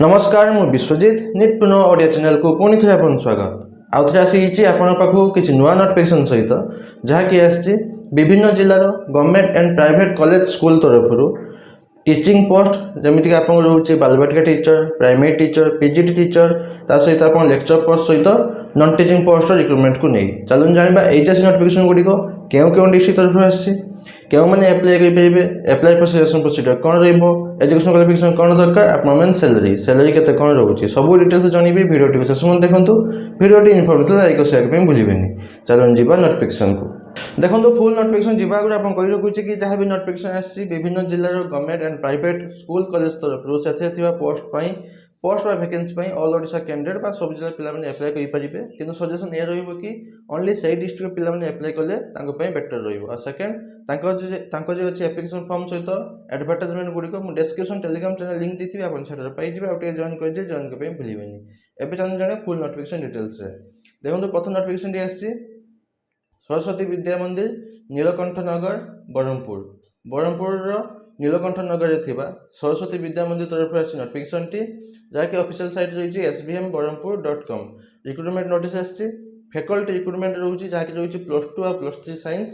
नमस्कार मु विश्वजित नीट पुनः ओडिया चैनल को पुणी थे आपन स्वागत आउ थे आसी आपन पाखु किछि नुआ नोटिफिकेशन सहित जहाँ कि आसी विभिन्न जिल्लार government and private college school तरफ टीचिंग पोस्ट जमीक आप रोचे Balvatika teacher primary teacher PGT teacher ता सहित आप लेक्चर पोस्ट सहित नॉन टीचिंग पोस्ट रिक्रुटमेंट को नहीं चलून जाना एचएससी नोटिफिकेशन गुड़िक क्यों डिस्ट्रिक्ट तरफ आसी क्यों मैंने एप्लाई करेंगे एप्लाई फॉर सिलेक्शन प्रोसीजर कौन रेजुकेशन क्वालिफिकेशन कौन दरकार आपन सैलरी केते कौन रोचे सब डिटेल्स जानवी भिडियो शेष में देखो भिडियो इनफर्मेटिव लाइक शेयर भूलें चलो जा नोटिफिकेशन को देखो फुल नोटिफिकेशन जी आगे आप कही रखुचे कि जहाँ भी नोटिफिकेशन आसी विभिन्न जिलार government and private school college तरफ से पोस्ट बा वैकेंसी ऑल ओडिशा कैंडिडेट बा सब जिला पिला एप्लाई करेंगे किंतु सजेशन ये रही कि ओनली से डिस्ट्रिक्ट पिला एप्लाई कले बेटर रहा सेकेंड जो अच्छे एप्लिकेशन फॉर्म सहित एडवर्टाइजमेंट गुड़िक मुझे डिस्क्रिप्शन टेलीग्राम चैनल लिंक दी आप पाइबे आगे जॉइन कर जॉइन करने भूलें एवं चलते जाने फुल नोटिफिकेशन डिटेल्स देखो प्रथम नोटिफिकेशन आसी सरस्वती विद्या मंदिर नीलकंठ नगर ब्रह्मपुर नीलकंठ नगर में सरस्वती विद्या मंदिर तरफ आसी नोटिफिकेशन टी जहाँकि ऑफिशियल साइट रही sbmbrahmpur.com रिक्रुटमेंट नोटिस आसी फैकल्टी रिक्रुटमेंट रोचे जहाँकि रही +2 और +3 साइंस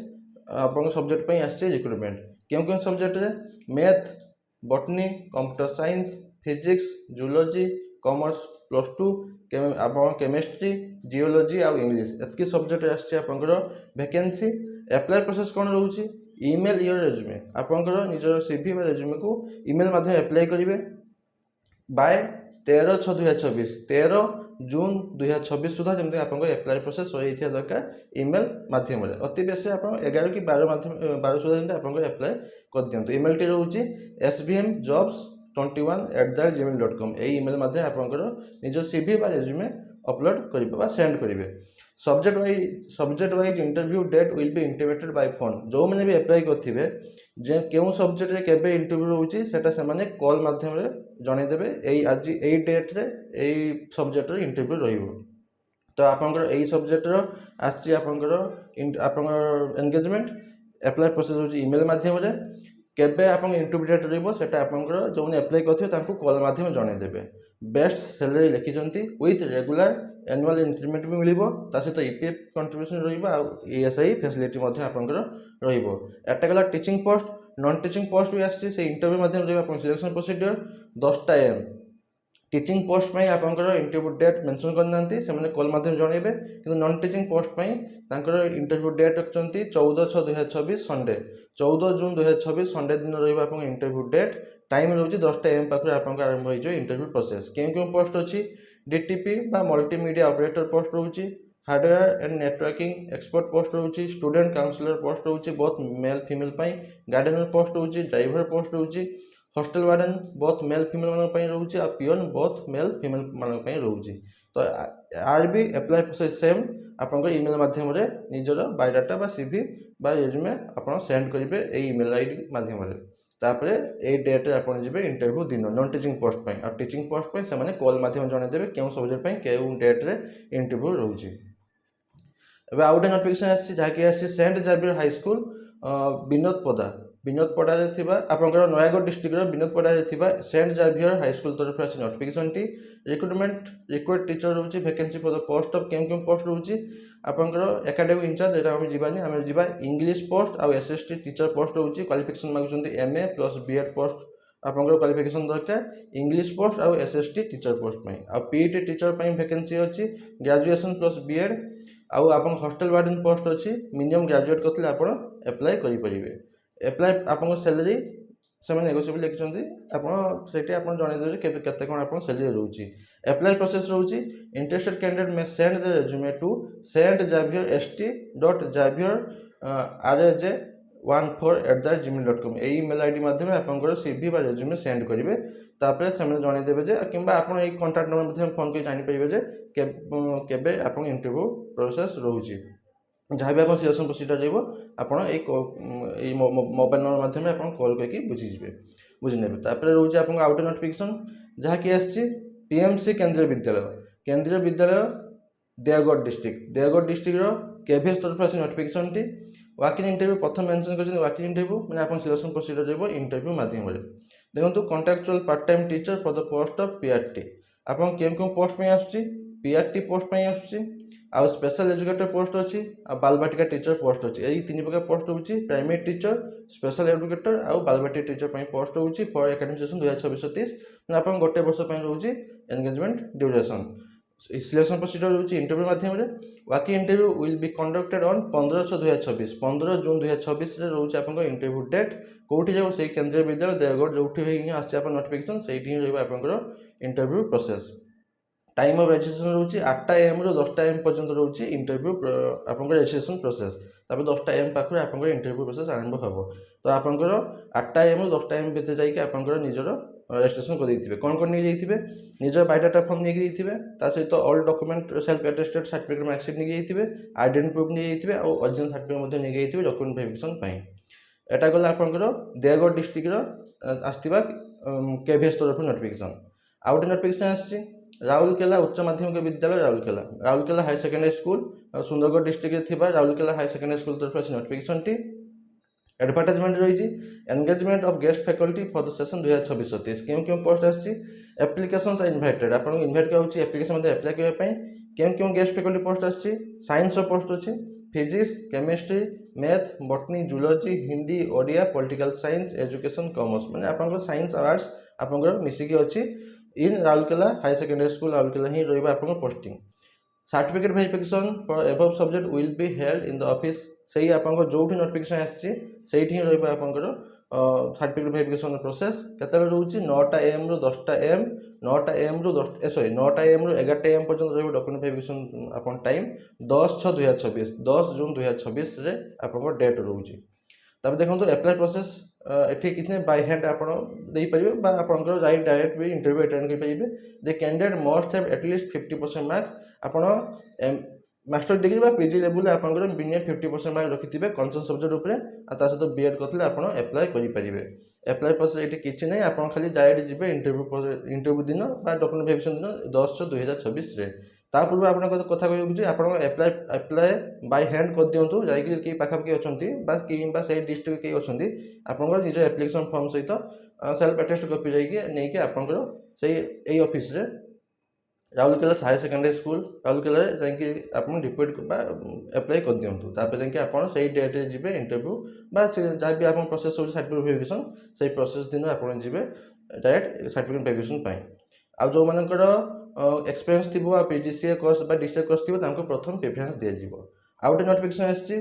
आप सब्जेक्ट आसी रिक्रुटमेंट क्यों सब्जेक्ट रे math botany computer science physics zoology commerce +2 आप केमिस्ट्री जियोलॉजी आउ इंग्लिश एतकी सब्जेक्ट आसर वैकेंसी एप्लाई प्रोसेस कौन रोचे ईमेल योर रेज्यूमे आपंकर निजर सीवी बा रेज्यूमे को ईमेल माध्यम एप्लाई करेंगे बाय 13/6/2026 13 जून 2026 सुधा जमी आप एप्लाई प्रोसेस हो दरकार ईमेल माध्यम अति बेसी आप 11 कि 12 सुधा जमी आप एप्लाई कर दिखाँ ईमेल टी रोचे sbmjobs21@gmail.com यही ईमेल माध्यम आपंकर निज सीवी बा रेज्यूमे अपलोड करेंगे सेंड करेंगे subject wise interview date will be intimated by phone जो मैंने भी एप्लाई करेंगे जे क्यों सब्जेक्ट रे केबे इंटरव्यू रोचे सेटा से माने कॉल माध्यम जनईदेवे आज यही डेट रे यही सब्जेक्ट रे इंटरव्यू रहिबो तो आपंकर यही सब्जेक्ट आसी आपंकर एंगेजमेंट एप्लाई प्रोसेस होची ईमेल माध्यम रे केबे आपन इंटरव्यू डेट रहिबो सेटा आपंकर जो एप्लाई करथिबे तांको कॉल माध्यम जनईदेवे बेस्ट सैलरी लिखिंट विथ रेगुलर एनुअल इंक्रीमेंट भी मिल सहित ईपीएफ कंट्रीब्यूशन रईएसआई फैसिलिटी रहा गला teaching post non teaching post भी आसी इंटरव्यू माध्यम रहा सिलेक्शन प्रोसीजर 10टा AM टीचिंग पोस्ट में आपंकर इंटरव्यू डेट मेंशन करना से कॉल माध्यम जनइबे कि नॉन टीचिंग पोस्ट में इंटरव्यू डेट रखिंट 14/6/2026 संडे 14 जून 2026 संडे दिन रहा इंटरव्यू डेट टाइम रोचे 10टा AM पाखे आप आरंभ हो इंटरव्यू प्रोसेस क्यों पोस्ट अच्छी डीटीपी बा मल्टीमीडिया ऑपरेटर पोस्ट रोचे hardware and networking expert post रोचे स्टूडेंट काउंसलर पोस्ट रोचे both male female guardian post रोचे ड्राइवर पोस्ट रोचे hostel warden both male female मान रोचे और पियोन बोथ मेल फीमेल मान रोचे तो आर भी एप्लाई प्रोसेस सेम आपंकर ईमेल माध्यम निजर बायोडाटा बा सीवी बा रेज्यूमे आप सेंड करेंगे यही ईमेल आईडी माध्यम तापर यही डेट्रे आप इंटरव्यू दिन नॉन टीचिंग पोस्ट और टीचिंग पोस्ट से कॉल माध्यम जनईदेवे क्यों सब्जेक्ट क्यों डेट्रे इंटरव्यू रोचे एवं आउ गोटे नोटिफिकेशन आसी जहाँकि आसी saint Xavier high school Binodpada आपंकर Nayagarh district Binodpada saint Xavier high school तरफ आसी नोटिफिकेशन टी रिक्रुटमेंट रिक्वायर्ड टीचर रोचे vacancy for the post of क्यों पोस्ट रोचे आपंकर एकेडमिक इंचार्ज यहाँ आम जीवानी आम जा इंग्लिश पोस्ट आउ एसएसटी टीचर पोस्ट रोचे क्वालिफिकेशन मांगुंट MA + BEd पोस्ट आपंकर क्वालिफिकेशन दरकार इंग्लिश पोस्ट आउ एसएसटी टीचर पोस्ट आ पीईटी टीचर वैकेंसी अच्छी ग्रेजुएशन + BEd आउ आप हॉस्टल वार्डन पोस्ट अच्छी मिनिमम ग्रेजुएट करते आप एप्लाई करेंगे एप्लाई आप सैलरी से नेगोशिएबल लिखिं आप जनईदेवे के कौन आप सैलरी रोचे एप्लाई प्रोसेस रोचे इंटरेस्टेड कैंडिडेट में send the resume to saintjavierst.javierraj14@gmail.com यही ईमेल आईडी माध्यम आपंकर सीवी बा रेज्यूमे सेंड करेंगे तापर से जनईदेवे कि आप कॉन्टाक्ट नंबर फोन कर जानीपारे केबे आप इंटरव्यू प्रोसेस रोचे जहाँ भी आप सिलेक्शन प्रोसीजर रही मोबाइल नंबर माध्यम आप कॉल करके बुझीने रोचे आप आउट नोटिफिकेशन जहाँकि आसी PMC केंद्रीय विद्यालय देवगढ़ डिस्ट्रिक्ट केभीएस तरफ आसी नोटिफिकेशन टी वाकिंग इंटरव्यू प्रथम मेंशन कर वाकिंग इंटरव्यू मैंने आप सिलेक्शन प्रोसीजर इंटरव्यू माध्यम देखो contractual part time teacher for the post of PRT आपन केम पोस्ट में आसुची पीआरटी पोस्ट में आसुची आ स्पेशल एजुकेटर पोस्ट अच्छी आ बालबाटिका टीचर पोस्ट अच्छी यही तीन प्रकार पोस्ट होची प्राइमरी टीचर स्पेशल एजुकेटर आ बालबाटिका टीचर पे पोस्ट होची फॉर एकेडमिक सेशन 2026-30 आपन गोटे वर्ष पे रोची एंगेजमेंट ड्यूरेशन सिलेक्शन प्रोसीजर होची इंटरव्यू माध्यम रे बाकी interview will be conducted on 15/6/2026 15 जून 2026 रे रोची आपन इंटरव्यू डेट कोठी जाओ से केंद्रीय विद्यालय देवगढ़ जोठी ही आसी आपन नोटिफिकेशन सेठी ही रहबा आपन interview process time of registration रोची 8टा AM रु 10टा AM पर्यंत रोची इंटरव्यू आपन रजिस्ट्रेशन प्रोसेस तापर 10टा AM पाखरे आपन इंटरव्यू प्रोसेस आरंभ हबो तो आपन 8टा AM रु 10टा AM भीतर जाई के आपन निजर रजिस्ट्रेशन कर देथिबे कोन नहीं जाइथिबे निजर बायोडाटा फॉर्म नहीं जाइथिबे ता सहित all document self attested certificate marksheet नहीं जाइथिबे आइडेंटिटी प्रूफ नहीं जाइथिबे और ओरिजिनल सर्टिफिकेट मध्ये नहीं जाइथिबे डॉक्यूमेंट वेरिफिकेशन पई एटा गला आपन देवगढ़ डिस्ट्रिक्ट रो आस्तिबा केभीएस तरफ नोटिफिकेशन आउट नोटिफिकेशन आछि राउरकेला उच्च माध्यमिक विद्यालय राउरकेला हाई सेकेंडरी स्कूल और सुंदरगढ़ डिस्ट्रिक्ट थी राउरकेला हाई सेकेंडरी स्कूल तरफ नोटिफिकेशन टी एडवर्टाइजमेंट रही engagement of guest faculty for the session 2026-30 क्यों पोस्ट आसी एप्लिकेशंस आर इनवाइटेड आपन इनवाइट कराउची एप्लिकेशन मध्ये अप्लाई करबा पई क्यों गेस्ट फैकल्टी पोस्ट आसी साइंस रो पोस्ट अछि physics chemistry math botany zoology Hindi Odia political science education commerce माने आपन साइंस आर्ट्स आपन मिसिकी अछि in Rourkela high secondary school Rourkela ही रहिबा आपन posting certificate verification for above subject will be held in the office सही आपन जोठी नोटिफिकेशन आछि सेठी ही रहिबा आपन सर्टिफिकेट वेरिफिकेशन प्रोसेस केतले रहउची 9टा AM रु 10टा AM 9टा AM रु 10 सॉरी 9टा AM रु 11टा AM पर्यंत रहिबा डॉक्यूमेंट वेरिफिकेशन आपन टाइम 10/6/2026 10 जून 2026 रे आपन डेट रहउची तब देखो एप्लाई प्रोसेस एठी किछने बाय हैंड आपण देई परिबे बा आपनकर जाई डायरेक्ट भी इंटरव्यू अटेंड कर परिबे the candidate must have at least 50% mark आपण मास्टर डिग्री बा पीजी लेवल आपनकर मिनिमम 50% मार्क रखिथिबे कंसर्न सब्जेक्ट ऊपर आ ता सहित बीएड करथले आपण अप्लाई करि परिबे अप्लाई प्रोसेस एठी किछि नै आपण खाली डायरेक्ट जिबे इंटरव्यू दिन बा डॉक्यूमेंट वेरिफिकेशन दिन 10/6/2026 रे ता पूर्व आपण कथा कहू जे आपण अप्लाई बाय हैंड कर दियंतु जाई कि पाखा के अछंती बा कि बा से डिस्ट्रिक्ट के अछंती आपण निज एप्लिकेशन फॉर्म सहित सेल्फ अटेस्ट कॉपी जाई के नै के आपण से एई ऑफिस रे Rourkela high secondary school Rourkela जाई आपन रिपोर्ट बा अप्लाई कर दियंतु तापर जाई आपन सही डेट रे जिबे इंटरव्यू बा जा भी आपन प्रोसेस हो सर्टिफिकेट वेरिफिकेशन सही प्रोसेस दिन आपन जिबे डायरेक्ट सर्टिफिकेट वेरिफिकेशन पाई आ जो मानकर एक्सपीरियंस थिबो आ पीजीसीए कोर्स बा डीसीए कोर्स थिबो तांको प्रथम प्रेफरेंस दिया जिवो आउट नोटिफिकेशन आछि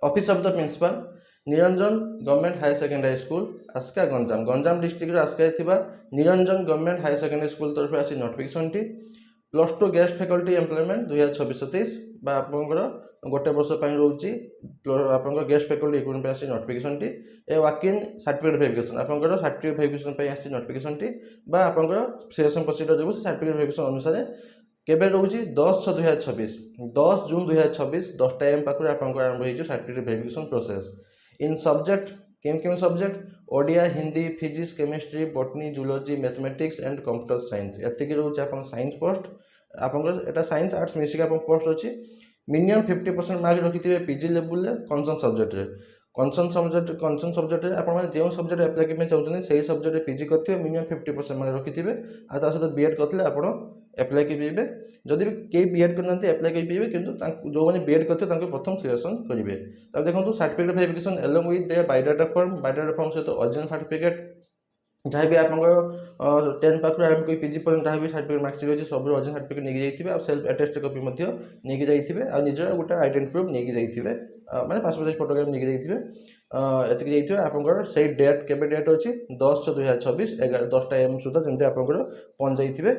office of the principal Niranjan government high secondary school Aska Ganjam district Aska थिबा Niranjan government high secondary school तरफ आसी नोटिफिकेशन टी +2 गेस्ट फैकल्टी एम्प्लॉयमेंट 2026-30 बा आपनकर गोटे वर्ष पई रहउची आपनकर गेस्ट फैकल्टी इक्विपमेंट पे आसी notification T A Joaquin certificate verification आपनकर सर्टिफिकेट वेरिफिकेशन पे आसी नोटिफिकेशन टी बा आपनकर सिलेक्शन प्रोसीजर जो सर्टिफिकेट वेरिफिकेशन अनुसार केबे रहउची 10/6/2026 10 जून 2026 10टा AM पाखरे आपनकर आरंभ होइछ certificate verification process in subject केम subject Odia Hindi physics chemistry botany zoology mathematics and computer science एतिक रहउची आपन साइंस पोस्ट आपन एटा साइंस आर्ट्स मिसिक आपन पोस्ट अछि मिनिमम 50% मार्क रखिथिबे पीजी लेवल रे कंसर्न सब्जेक्ट रे आपन माने जेउ सब्जेक्ट अप्लाई करबे चाहउछन सेही सब्जेक्ट रे पीजी करथिबे मिनिमम 50% मार्क रखिथिबे आ ता सहित बीएड करथले आपन अप्लाई करिबे जदि भी के बीएड करनते अप्लाई करि परिबे किंतु जो माने बीएड करथे तांको प्रथम सिलेक्शन करिवे तब देखंतु certificate verification along with their biodata form सहित ओरिजिनल सर्टिफिकेट जहाँ भी आप 10 पाखर आरंभ कोई पीजी पर जहाँ भी सर्टिफिकेट मार्कशीट अच्छे सब ओरिजिनल सर्टिफिकेट नहीं जाइए और सेल्फ अटेस्ट कॉपी नहीं जाइए और निज गोटे आइडेंटिटी प्रूफ नहीं जाइए माने पासपोर्ट साइज फोटोग्राफ नहीं जाइए एतिक जाइए आपंकर से डेट केबे डेट अच्छी 10/6/2026 10टा AM सुधा जमी आपंकर पहुँच जाइए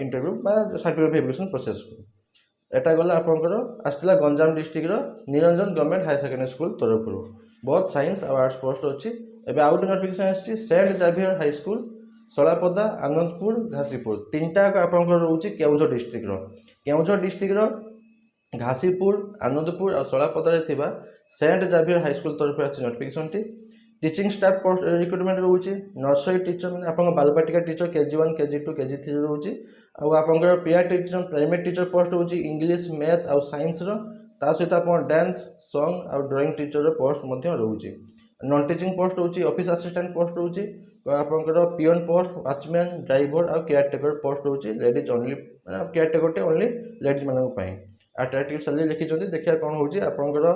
इंटरव्यू सर्टिफिकेट वेरिफिकेशन प्रोसेस एटा गला आपंकर आसला Ganjam district Niranjan government high secondary school तरफ बहुत साइंस और आर्ट्स पोस्ट अच्छी एबे आउट नोटिफिकेशन आसी saint Xavier high school Salapada Anandpur Ghasipur तीनटा आपंकर रोचे केउझर डिस्ट्रिक्ट घासीपुर आनंदपुर और सलापदा थिबा सेंट जाभियर हाई स्कूल तरफ आसी नोटिफिकेशन टी टीचिंग स्टाफ पोस्ट रिक्रुटमेंट रोचे नर्सरी टीचर मैंने आप Balvatika teacher KG1 KG2 KG3 रोचे आपर PR teacher primary teacher post रोचे इंग्लिश मैथ और साइंस ता सहित आप डांस सॉन्ग और ड्राइंग टीचर पोस्ट रोचे नॉन टीचिंग पोस्ट रोचे ऑफिस असिस्टेंट पोस्ट रोचे ଆପଣଙ୍କର ପିଅନ୍ ପୋଷ୍ଟ, ୱାଚମ୍ୟାନ୍, ଡ୍ରାଇଭର ଆଉ କେୟାରଟେକର ପୋଷ୍ଟ ରହୁଛି ଲେଡ଼ିଜ୍ ଓନ୍ଲି, ମାନେ କେୟାରଟେକରଟେ ଓନ୍ଲି ଲେଡ଼ିଜ୍ ମାନଙ୍କ ପାଇଁ। ଆଟ୍ରାକ୍ଟିଭ୍ ସାଲେରୀ ଲେଖିଛନ୍ତି, ଦେଖିବା କ'ଣ ହେଉଛି। ଆପଣଙ୍କର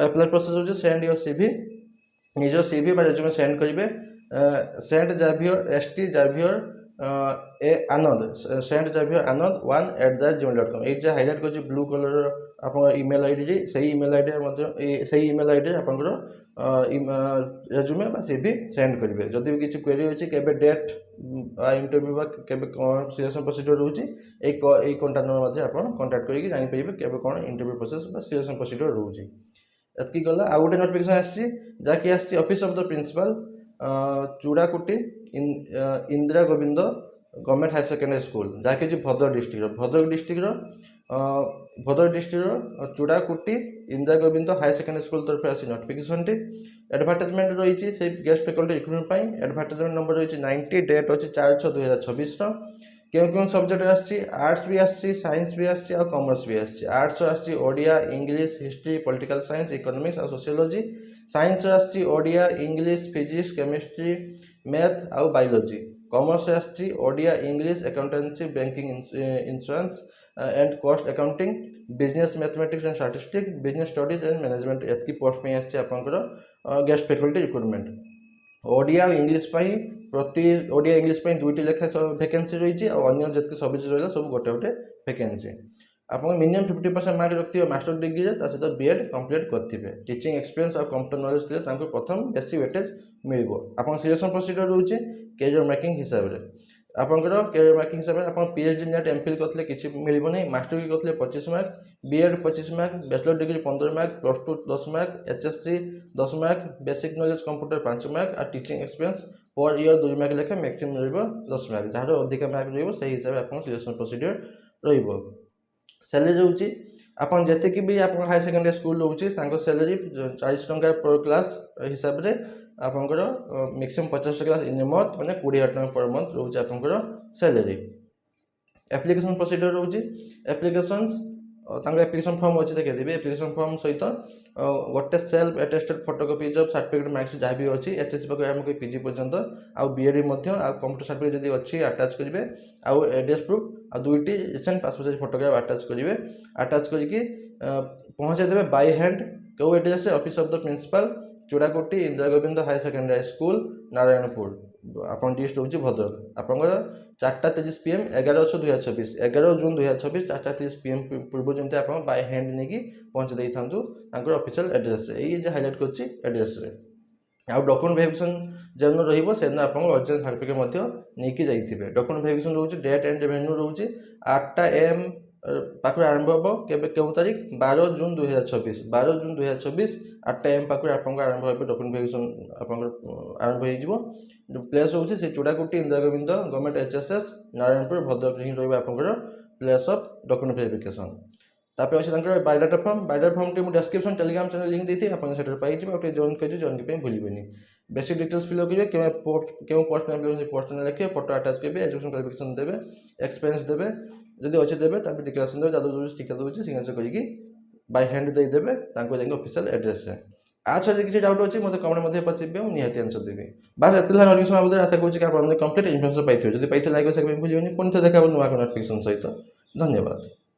ଆପ୍ଲାଏ ପ୍ରୋସେସ୍ ହେଉଛି ସେଣ୍ଡ ୟୋର CV, ନିଜ CV ବା ରେଜୁମେ ସେଣ୍ଡ କରିବେ। ସେଣ୍ଟ ଜାଭିୟର ST ଜାଭିୟର ଆନନ୍ଦ, ସେଣ୍ଟ ଜାଭିୟର ଆନନ୍ଦ 1@gmail.com। ଏଇଠି ଯାହା ହାଇଲାଇଟ୍ କରୁଛି ବ୍ଲୁ କଲର ଆପଣଙ୍କ ଇମେଲ୍ ଆଇଡି, ସେଇ ଇମେଲ୍ ଆଇଡ଼ିରେ ମଧ୍ୟ ସେଇ ଇମେଲ୍ ଆଇଡ଼ିରେ ଆପଣଙ୍କର ରେଜୁମେ ବା CV ସେଣ୍ଡ କରିବେ। ଯଦି ବି କିଛି କ୍ୱେରି ଅଛି, କେବେ ଡେଟ୍ ଇଣ୍ଟରଭ୍ୟୁ ବା କେବେ କ'ଣ ସିଲେକ୍ସନ୍ ପ୍ରୋସିଡ଼ିଓର ରହୁଛି, ଏଇ କଣ୍ଟାକ୍ଟ ନମ୍ବର ମଧ୍ୟ ଆପଣ କଣ୍ଟାକ୍ଟ କରିକି ଜାଣିପାରିବେ କେବେ କ'ଣ ଇଣ୍ଟରଭ୍ୟୁ ପ୍ରୋସେସ୍ ବା ସିଲେକ୍ସନ୍ ପ୍ରୋସିଡ଼ିଓର ରହୁଛି। ଏତିକି ଗଲା। ଆଉ ଗୋଟେ ନୋଟିଫିକେସନ୍ ଆସିଛି, ଯାହାକି ଆସିଛି office of the principal, Chudakuti Indira Gobinda government higher secondary school, ଯାହାକି ହେଉଛି ଭଦ୍ରକ ଡିଷ୍ଟ୍ରିକ୍ଟର Chudakuti Indira Gobinda higher secondary school ତରଫରୁ ଆସିଛି ନୋଟିଫିକେସନଟି। ଆଡ଼ଭାର୍ଟାଇଜମେଣ୍ଟ ରହିଛି ସେଇ ଗେଷ୍ଟ ଫ୍ୟାକଲ୍ଟି ରିକ୍ରୁଟମେଣ୍ଟ ପାଇଁ। ଆଡ଼ଭାର୍ଟାଇଜମେଣ୍ଟ ନମ୍ବର ରହିଛି 90, ଡେଟ୍ ଅଛି 4/6/2024। କେଉଁ ସବଜେକ୍ଟ ଆସିଛି? ଆର୍ଟ୍ସ ବି ଆସିଛି, ସାଇନ୍ସ ବି ଆସିଛି ଆଉ କମର୍ସ ବି ଆସିଛି। ଆର୍ଟ୍ସ ଆସିଛି Odia, English, history, political science, economics ଆଉ ସୋସିଓଲୋଜି। ସାଇନ୍ସ ଆସିଛି Odia, English, physics, chemistry, math ଆଉ ବାୟୋଲୋଜି। କମର୍ସ ଆସିଛି Odia, English, accountancy, banking, insurance and cost accounting, business mathematics and statistics, business studies and management एतकी post में आसी आपंकर गेस्ट फैकल्टी रिक्रुटमेंट। ओडिया और English प्रति ओडिया इंग्लिश दुईटी लेखा वैकेंसी रही और अन्य जितने सब्जेक्ट रहा सब गोटे गोटे वैकेंसी। आप मिनिमम 50% मार्क रखिए मास्टर डिग्री सहित BEd कंप्लीट करेंगे। टीचिंग एक्सपीरियंस और कंप्यूटर नॉलेज थे प्रथम बेसी वेटेज मिल। आप सिलेक्शन प्रोसीजर रोचे कैरियर मेकिंग हिसाब से आपंकर कैरियर मेकिंग हिसाब से आप PhD नेट MPhil करते किसी मिलनी, मास्टर डिग्री करते 25 mark, BEd 25 mark, bachelor degree 15 mark, +2 10 mark, HSC 10 mark, basic knowledge computer 5 mark और teaching experience per year 2 mark लेखा मैक्सिमम रहा 10 मार्क। जहाँ अधिक मार्क रही हिसाब से आप सिलेक्शन प्रोसीजर रैलेरी रोचे। आप जी भी आप हायर सेकेंडरी स्कूल रोचे सैलरी 40 टंका पर क्लास हिसाब से आपंकर maximum 50 class in a month मैंने 20,000 टका पर मंथ रोचे आपंकर सैलरी। एप्लिकेशन प्रोसीजर रोचे एप्लिकेशन एप्लिकेशन फॉर्म अच्छे देखिए एप्लिकेशन फॉर्म सहित गोटे self attested photocopy of certificate marks जहाँ भी अच्छी HSC पाखे आम PG पर्यंत आउ BEd कंप्यूटर सर्टिफिकेट जब अच्छी अटाच करेंगे आउ एड्रेस प्रूफ आ 2टी recent passport size photograph attach करेंगे। अटाच करके पहुँचे देवे बाय हैंड कौ address office of the principal Chudakuti Indira Gobinda higher secondary school Narayanpur आप डिस्ट हूँ भद्रक। आपंकर 4:30 PM 11/6/2024 11 जून 2024 4:30 PM पूर्व जमी आप बाय हैंड नहीं पहुँचे दे था ऑफिशियल एड्रेस ये हाईलाइट कर एड्रेस आउ डॉक्यूमेंट वेरिफिकेशन जो रही आप ओरिजिनल सर्टिफिकेट नहीं जाइए। डॉक्यूमेंट वेरिफिकेशन रोचे डेट एंड वेन्यू रोचे 8 AM पाखु आरंभ हम क्यों तारीख 12 जून 2024 8 AM पाखु आप आरंभ हो डॉक्यूमेंट वेरिफिकेशन आप आरंभ हो। प्लेस हूँ से चूड़ाकोटी इंदिरा गोविंद गवर्नमेंट HSS नारायणपुर भद्रक ही रहा आपंकर प्लेस ऑफ डॉक्यूमेंट वेरिफिकेशन। तापर अच्छे बायोडाटा फॉर्म टी मुझे डिस्क्रिप्शन टेलीग्राम चैनल लिंक देती आप पाई जॉइन कर जॉइन भूलें। बेसिक डिटेल्स फिल करेंगे क्यों पोस्ट पोस्ट में लिखे फोटो अटाच करेंगे एजुकेशन क्वालिफिकेशन देवे एक्सपीरियंस देवे जब अच्छे देवे डिक्लेरेशन देवे जब ठीक दूसरी सिग्नेचर करके बाय हैंड देदेवे ऑफिशियल एड्रेस से। आज किसी डाउट अच्छी मतलब कमेंट पचारे निहाती आंसर देवी। बस एत नोटिफिकेशन आशा करूँ आप कंप्लीट इनफर्मेशन पाई जब पाई लाइक भूलें पुणी देखा नुआ नोटिफिकेशन सहित। धन्यवाद।